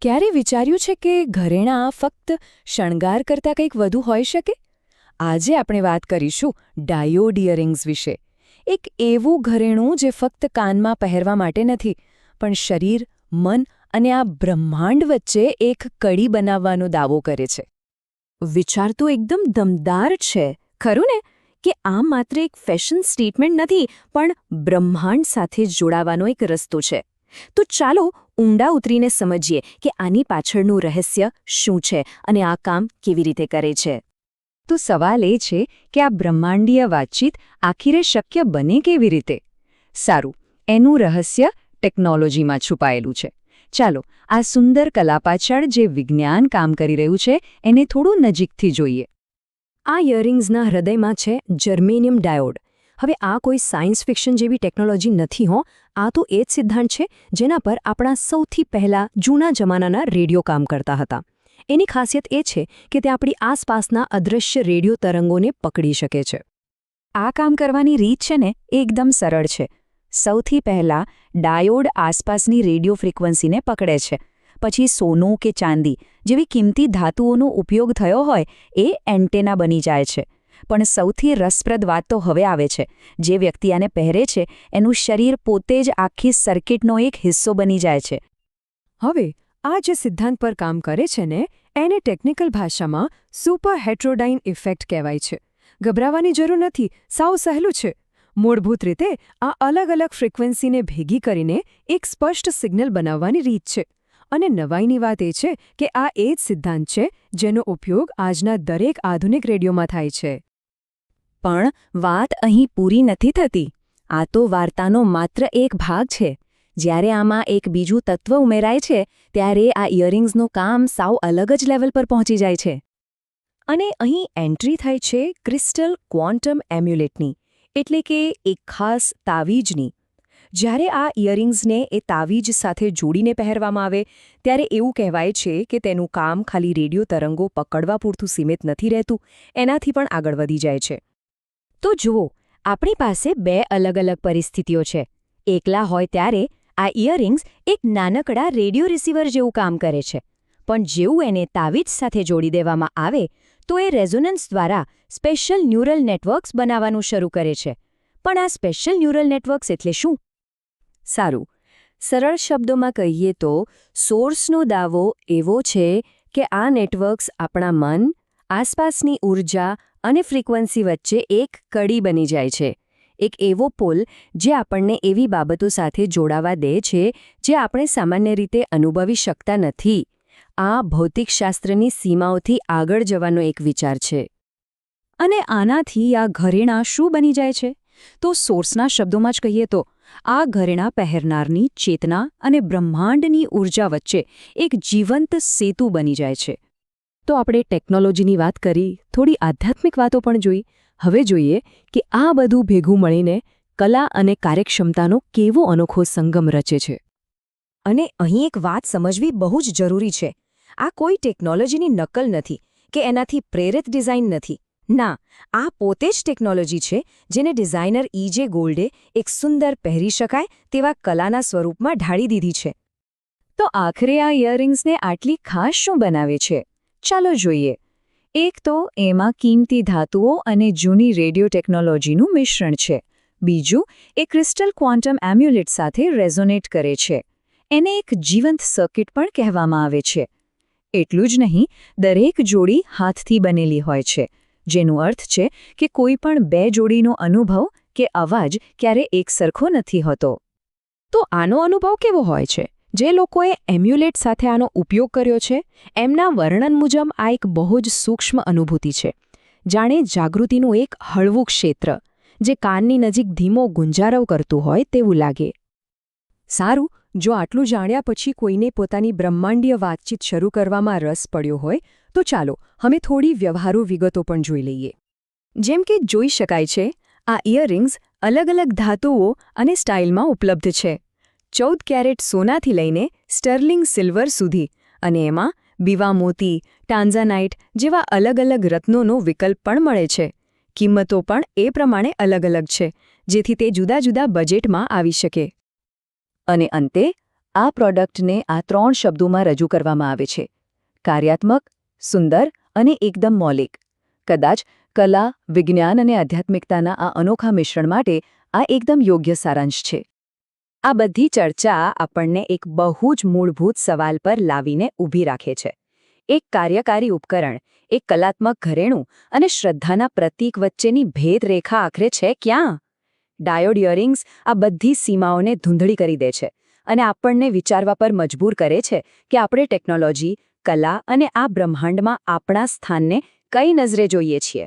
ક્યારે વિચાર્યું છે કે ઘરેણાં ફક્ત શણગાર કરતાં કંઈક વધુ હોઈ શકે? આજે આપણે વાત કરીશું ડાયોડ ઇયરિંગ્સ વિશે. એક એવું ઘરેણું જે ફક્ત કાનમાં પહેરવા માટે નથી, પણ શરીર, મન અને આ બ્રહ્માંડ વચ્ચે એક કડી બનાવવાનો દાવો કરે છે. વિચાર તો એકદમ દમદાર છે, ખરું ને? કે આ માત્ર એક ફેશન સ્ટેટમેન્ટ નથી, પણ બ્રહ્માંડ સાથે જોડાવાનો એક રસ્તો છે. તો ચાલો ઊંડા ઉતરીને સમજીએ કે આની પાછળનું રહસ્ય શું છે અને આ કામ કેવી રીતે કરે છે. તો સવાલ એ છે કે આ બ્રહ્માંડીય વાતચીત આખરે શક્ય બને કેવી રીતે? સારું, એનું રહસ્ય ટેકનોલોજીમાં છુપાયેલું છે. ચાલો આ સુંદર કલા પાછળ જે વિજ્ઞાન કામ કરી રહ્યું છે એને થોડું નજીકથી જોઈએ. આ ઇયરિંગ્સના હૃદયમાં છે જર્મેનિયમ ડાયોડ. હવે આ કોઈ સાયન્સ ફિક્શન જેવી ટેકનોલોજી નથી હો, આ તો એ જ સિદ્ધાંત છે જેના પર આપણા સૌથી પહેલા જૂના જમાનાના રેડિયો કામ કરતા હતા. એની ખાસિયત એ છે કે તે આપણી આસપાસના અદૃશ્ય રેડિયો તરંગોને પકડી શકે છે. આ કામ કરવાની રીત છે ને એકદમ સરળ છે. સૌથી પહેલા ડાયોડ આસપાસની રેડિયો ફ્રીક્વન્સીને પકડે છે. પછી સોનું કે ચાંદી જેવી કિંમતી ધાતુઓનો ઉપયોગ થયો હોય એ એન્ટેના બની જાય છે. પણ સૌથી રસપ્રદ વાત તો હવે આવે છે. જે વ્યક્તિ આને પહેરે છે એનું શરીર પોતે જ આખી સર્કિટનો એક હિસ્સો બની જાય છે. હવે આ જે સિદ્ધાંત પર કામ કરે છે ને એને ટેકનિકલ ભાષામાં સુપર હેટ્રોડાઇન ઇફેક્ટ કહેવાય છે. ગભરાવાની જરૂર નથી, સાવ સહેલું છે. મૂળભૂત રીતે આ અલગ અલગ ફ્રીક્વન્સીને ભેગી કરીને એક સ્પષ્ટ સિગ્નલ બનાવવાની રીત છે. અને નવાઈની વાત એ છે કે આ એ જ સિદ્ધાંત છે જેનો ઉપયોગ આજના દરેક આધુનિક રેડિયોમાં થાય છે. પણ વાત અહીં પૂરી નથી થતી. આ તો વાર્તાનો માત્ર એક ભાગ છે. જ્યારે આમાં એક બીજું તત્વ ઉમેરાય છે ત્યારે આ ઇયરિંગ્સનું કામ સાવ અલગ જ લેવલ પર પહોંચી જાય છે. અને અહીં એન્ટ્રી થાય છે ક્રિસ્ટલ ક્વોન્ટમ એમ્યુલેટની, એટલે કે એક ખાસ તાવીજની. જ્યારે આ ઇયરિંગ્સને એ તાવીજ સાથે જોડીને પહેરવામાં આવે ત્યારે એવું કહેવાય છે કે તેનું કામ ખાલી રેડિયો તરંગો પકડવા પૂરતું સીમિત નથી રહેતું, એનાથી પણ આગળ વધી જાય છે. તો જુઓ, આપણી પાસે બે અલગ અલગ પરિસ્થિતિઓ છે. એકલા હોય ત્યારે આ ઇયરિંગ્સ એક નાનકડા રેડિયો રિસીવર જેવું કામ કરે છે. પણ જેવું એને તાવીજ સાથે જોડી દેવામાં આવે તો એ રેઝોનન્સ દ્વારા સ્પેશિયલ ન્યુરલ નેટવર્ક્સ બનાવવાનું શરૂ કરે છે. પણ આ સ્પેશિયલ ન્યુરલ નેટવર્ક્સ એટલે શું? સારું, સરળ શબ્દોમાં કહીએ તો સોર્સનો દાવો એવો છે કે આ નેટવર્ક્સ આપણા મન, આસપાસની ઊર્જા અને ફ્રીક્વન્સી વચ્ચે એક કડી બની જાય છે. એક એવો પુલ જે આપણને એવી બાબતો સાથે જોડાવા દે છે જે આપણે સામાન્ય રીતે અનુભવી શકતા નથી. આ ભૌતિકશાસ્ત્રની સીમાઓથી આગળ જવાનો એક વિચાર છે. અને આનાથી આ ઘરેણાં શું બની જાય છે? તો સોર્સના શબ્દોમાં જ કહીએ તો આ ઘરેણાં પહેરનારની ચેતના અને બ્રહ્માંડની ઊર્જા વચ્ચે એક જીવંત સેતુ બની જાય છે. તો આપણે ટેકનોલોજીની વાત કરી, થોડી આધ્યાત્મિક વાતો પણ જોઈ. હવે જોઈએ કે આ બધું ભેગું મળીને કલા અને કાર્યક્ષમતાનો કેવો અનોખો સંગમ રચે છે. અને અહીં એક વાત સમજવી બહુ જ જરૂરી છે. આ કોઈ ટેકનોલોજીની નકલ નથી કે એનાથી પ્રેરિત ડિઝાઇન નથી. ના, આ પોતે જ ટેકનોલોજી છે જેને ડિઝાઇનર E.J. ગોલ્ડે એક સુંદર પહેરી શકાય તેવા કલાના સ્વરૂપમાં ઢાળી દીધી છે. તો આખરે આ ઇયરિંગ્સને આટલી ખાસ શું બનાવે છે? ચાલો જોઈએ. એક તો એમાં કિંમતી ધાતુઓ અને જૂની રેડિયો ટેકનોલોજીનું મિશ્રણ છે. બીજું, એ ક્રિસ્ટલ ક્વોન્ટમ એમ્યુલેટ સાથે રેઝોનેટ કરે છે. એને એક જીવંત સર્કિટ પણ કહેવામાં આવે છે. એટલું જ નહીં, દરેક જોડી હાથથી બનેલી હોય છે. જેનો અર્થ છે કે કોઈ પણ બે જોડીનો અનુભવ કે અવાજ ક્યારે એક સરખો નથી હોતો. તો આનો અનુભવ કેવો હોય છે? જે લોકોએ એમ્યુલેટ સાથે આનો ઉપયોગ કર્યો છે એમના વર્ણન મુજબ આ એક બહુ જ સૂક્ષ્મ અનુભૂતિ છે. જાણે જાગૃતિનું એક હળવું ક્ષેત્ર જે કાનની નજીક ધીમો ગુંજારવ કરતું હોય તેવું લાગે. સારું, જો આટલું જાણ્યા પછી કોઈને પોતાની બ્રહ્માંડીય વાતચીત શરૂ કરવામાં રસ પડ્યો હોય તો ચાલો અમે થોડી વ્યવહારુ વિગતો પણ જોઈ લઈએ. જેમ કે જોઈ શકાય છે, આ ઇયરિંગ્સ અલગ અલગ ધાતુઓ અને સ્ટાઇલમાં ઉપલબ્ધ છે. 14 કેરેટ સોનાથી લઈને સ્ટર્લિંગ સિલ્વર સુધી, અને એમાં બીવા મોતી, ટાન્ઝાનાઇટ જેવા અલગ અલગ રત્નોનો વિકલ્પ પણ મળે છે. કિંમતો પણ એ પ્રમાણે અલગ અલગ છે, જેથી તે જુદા જુદા બજેટમાં આવી શકે. અને અંતે આ પ્રોડક્ટને આ 3 શબ્દોમાં રજૂ કરવામાં આવે છે: કાર્યાત્મક, સુંદર અને એકદમ મૌલિક. કદાચ કલા, વિજ્ઞાન અને આધ્યાત્મિકતાના આ અનોખા મિશ્રણ માટે આ એકદમ યોગ્ય સારાંશ છે. આ બધી ચર્ચા આપણને એક બહુ જ મૂળભૂત સવાલ પર લાવીને ઊભી રાખે છે. એક કાર્યકારી ઉપકરણ, એક કલાત્મક ઘરેણું અને શ્રદ્ધાના પ્રતીક વચ્ચેની ભેદરેખા આખરે છે ક્યાં? ડાયોડ ઇયરિંગ્સ આ બધી સીમાઓને ધૂંધળી કરી દે છે અને આપણને વિચારવા પર મજબૂર કરે છે કે આપણે ટેકનોલોજી, કલા અને આ બ્રહ્માંડમાં આપણા સ્થાનને કઈ નજરે જોઈએ છીએ.